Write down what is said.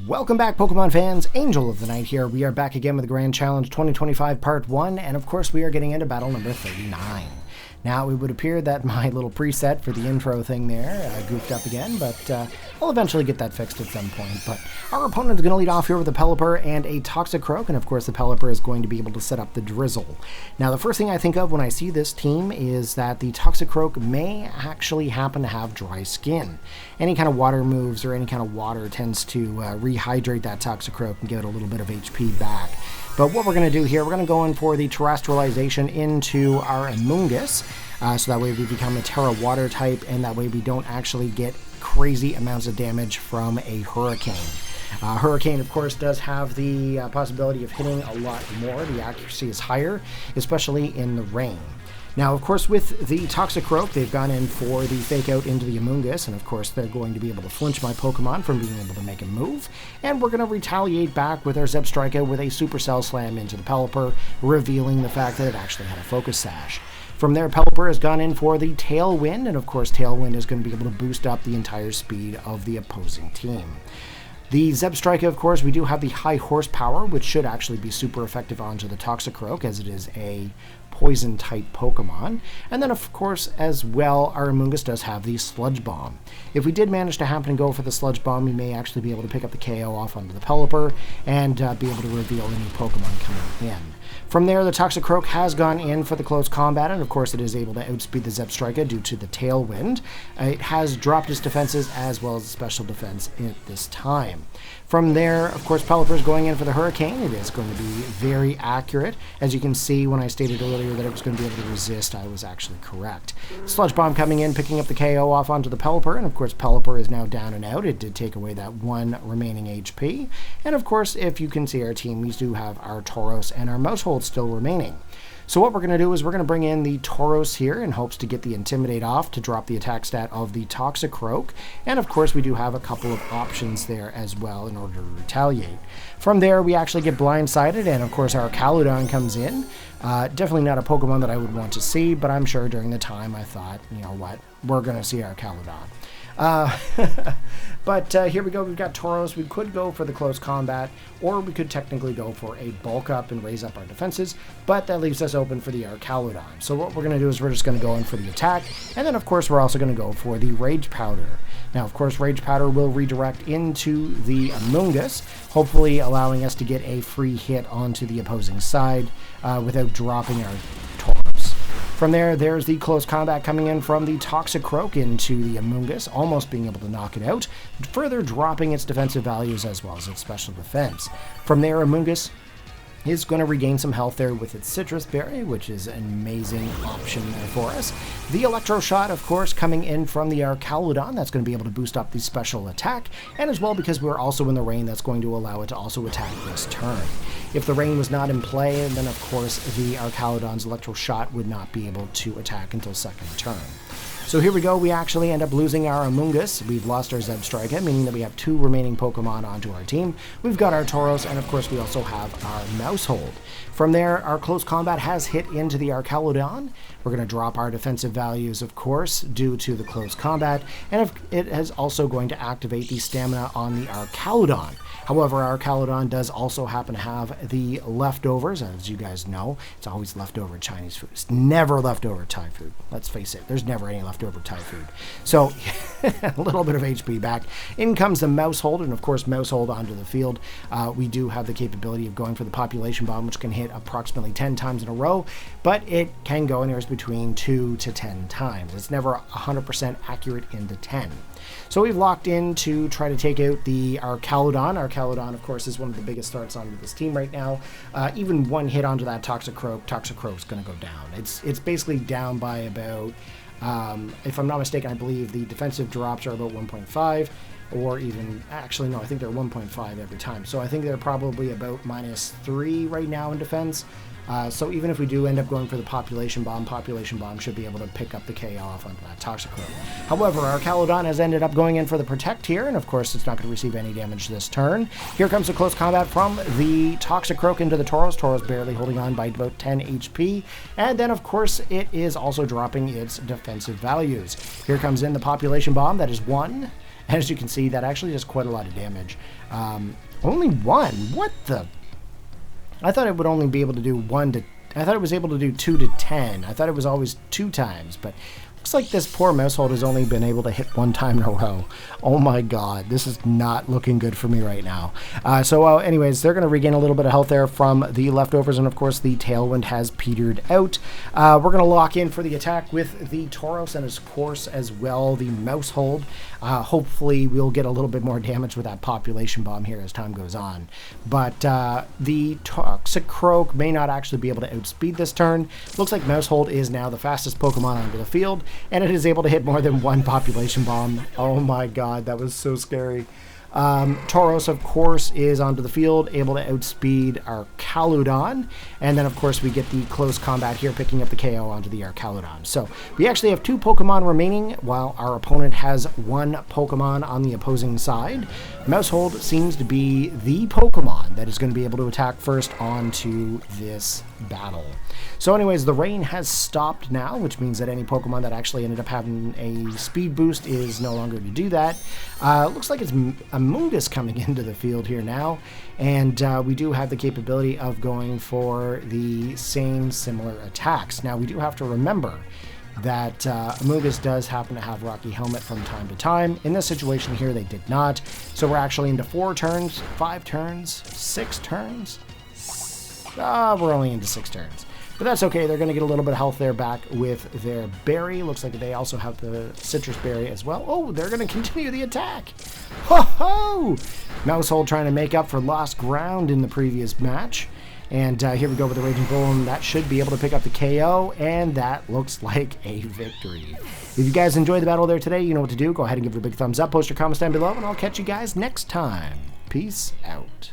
Welcome back, Pokemon fans. Angel of the Night here. We are back again with the Grand Challenge 2025 Part 1, and of course we are getting into battle number 39. Now, it would appear that my little preset for the intro thing there goofed up again, but I'll eventually get that fixed at some point. But our opponent is going to lead off here with a Pelipper and a Toxicroak, and of course the Pelipper is going to be able to set up the Drizzle. Now, the first thing I think of when I see this team is that the Toxicroak may actually happen to have dry skin. Any kind of water moves or any kind of water tends to rehydrate that Toxicroak and give it a little bit of HP back. But what we're going to do here, we're going to go in for the Terrestrialization into our Amoonguss, so that way we become a Terra Water type, and that way we don't actually get crazy amounts of damage from a Hurricane. Hurricane, of course, does have the possibility of hitting a lot more. The accuracy is higher, especially in the rain. Now, of course, with the Toxicroak, they've gone in for the Fake Out into the Amoonguss, and of course they're going to be able to flinch my Pokemon from being able to make a move, and we're going to retaliate back with our Zebstrika with a Supercell Slam into the Pelipper, revealing the fact that it actually had a Focus Sash. From there, Pelipper has gone in for the Tailwind, and of course Tailwind is going to be able to boost up the entire speed of the opposing team. The Zebstrika, of course, we do have the high horsepower, which should actually be super effective onto the Toxicroak, as it is a poison-type Pokemon. And then, of course, as well, our Amoonguss does have the Sludge Bomb. If we did manage to happen to go for the Sludge Bomb, we may actually be able to pick up the KO off onto the Pelipper and be able to reveal any Pokemon coming in. From there, the Toxicroak has gone in for the close combat, and of course it is able to outspeed the Zebstrika due to the Tailwind. It has dropped its defenses as well as the special defense at this time. From there, of course, Pelipper is going in for the Hurricane. It is going to be very accurate. As you can see, when I stated earlier that it was going to be able to resist, I was actually correct. Sludge Bomb coming in, picking up the KO off onto the Pelipper, and of course Pelipper is now down and out. It did take away that one remaining HP. And of course, if you can see our team, we do have our Tauros and our Maushold still remaining. So what we're going to do is we're going to bring in the Tauros here in hopes to get the Intimidate off to drop the attack stat of the Toxicroak. And of course we do have a couple of options there as well in order to retaliate. From there we actually get blindsided, and of course our Caludon comes in. Definitely not a Pokemon that I would want to see, but I'm sure during the time I thought, you know what, we're going to see our Caludon. But here we go, we've got Tauros. We could go for the close combat, or we could technically go for a bulk up and raise up our defenses, but that leaves us open for the Arcaludon. So what we're going to do is we're just going to go in for the attack, and then of course we're also going to go for the Rage Powder. Now of course Rage Powder will redirect into the Amoonguss, hopefully allowing us to get a free hit onto the opposing side without dropping our Tauros. From there, there's the close combat coming in from the Toxicroak into the Amoonguss, almost being able to knock it out, further dropping its defensive values as well as its special defense. From there, Amoonguss is going to regain some health there with its Citrus Berry, which is an amazing option there for us. The Electro Shot, of course, coming in from the Arcaludon, that's going to be able to boost up the special attack, and as well because we're also in the rain, that's going to allow it to also attack this turn. If the rain was not in play, then of course the Arcaludon's Electro Shot would not be able to attack until second turn. So here we go, we actually end up losing our Amoonguss. We've lost our Zebstrika, meaning that we have two remaining Pokemon onto our team. We've got our Tauros, and of course we also have our Maushold. From there, our close combat has hit into the Arcaludon. We're going to drop our defensive values, of course, due to the close combat, and it is also going to activate the stamina on the Arcaludon. However, our Caludon does also happen to have the leftovers. As you guys know, it's always leftover Chinese food. It's never leftover Thai food. Let's face it, there's never any leftover Thai food. So, a little bit of HP back. In comes the Maushold, and of course, Maushold onto the field. We do have the capability of going for the Population Bomb, which can hit approximately 10 times in a row, but it can go anywhere between 2 to 10 times. It's never 100% accurate into 10. So we've locked in to try to take out the Arcaludon. Arcaludon, of course, is one of the biggest threats onto this team right now. Even one hit onto that Toxicroak's going to go down. It's basically down by about, if I'm not mistaken, I believe the defensive drops are about 1.5, or even, actually no, I think they're 1.5 every time. So I think they're probably about -3 right now in defense. So even if we do end up going for the Population Bomb should be able to pick up the KO off onto that Toxicroak. However, our Caludon has ended up going in for the Protect here, and of course it's not going to receive any damage this turn. Here comes the close combat from the Toxicroak into the Tauros. Tauros barely holding on by about 10 HP, and then of course it is also dropping its defensive values. Here comes in the Population Bomb, that is 1, As you can see, that actually does quite a lot of damage. Only one? What the? I thought it would only be able to do 1 to... I thought it was able to do 2 to 10. I thought it was always 2 times, but... Looks like this poor Maushold has only been able to hit 1 time in a row. Oh my god, this is not looking good for me right now. Anyways, they're going to regain a little bit of health there from the leftovers, and of course the Tailwind has petered out. We're going to lock in for the attack with the Tauros and of course as well the Maushold. Hopefully we'll get a little bit more damage with that population bomb here as time goes on. But the Toxicroak may not actually be able to outspeed this turn. Looks like Maushold is now the fastest Pokemon onto the field, and it is able to hit more than 1 population bomb. Oh my god, that was so scary. Tauros, of course, is onto the field, able to outspeed our Arcaludon, and then, of course, we get the close combat here, picking up the KO onto the Arcaludon. So, we actually have 2 Pokemon remaining, while our opponent has 1 Pokemon on the opposing side. Maushold seems to be the Pokemon that is going to be able to attack first onto this battle. So anyways, the rain has stopped now, which means that any Pokemon that actually ended up having a speed boost is no longer to do that. Looks like it's Amoonguss coming into the field here now, and we do have the capability of going for the same similar attacks. Now, we do have to remember that Amoonguss does happen to have Rocky Helmet from time to time. In this situation here, they did not. So we're actually into 4 turns, 5 turns, 6 turns. We're only into 6 turns. But that's okay. They're going to get a little bit of health there back with their berry. Looks like they also have the citrus berry as well. Oh, they're going to continue the attack. Ho-ho! Maushold trying to make up for lost ground in the previous match. And here we go with the Raging Bull, and that should be able to pick up the KO, and that looks like a victory. If you guys enjoyed the battle there today, you know what to do. Go ahead and give it a big thumbs up, post your comments down below, and I'll catch you guys next time. Peace out.